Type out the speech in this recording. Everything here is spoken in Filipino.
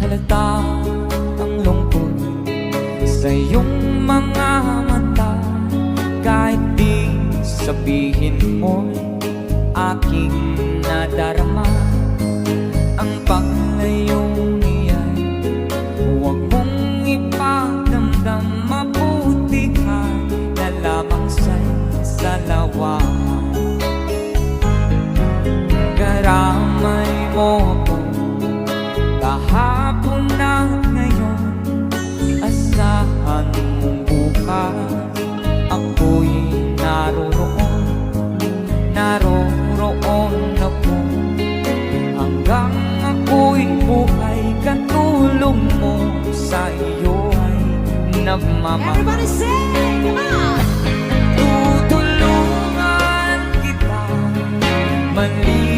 halata ang lungkot sa iyong mga mata. Kahit di sabihin mo'y aking nadarama. Ang paglayong iyan huwag mong ipagdamdam. Mabuti ka na lamang sa'y salawahan. Karamay mo ako kahapon at ngayon. Asahan mong bukas ako'y naroroon. Naroroon ako hanggang ako'y buhay. Katulong mo sa iyo ay nagmamahal. Everybody sing! Come on! Tutulungan kita mali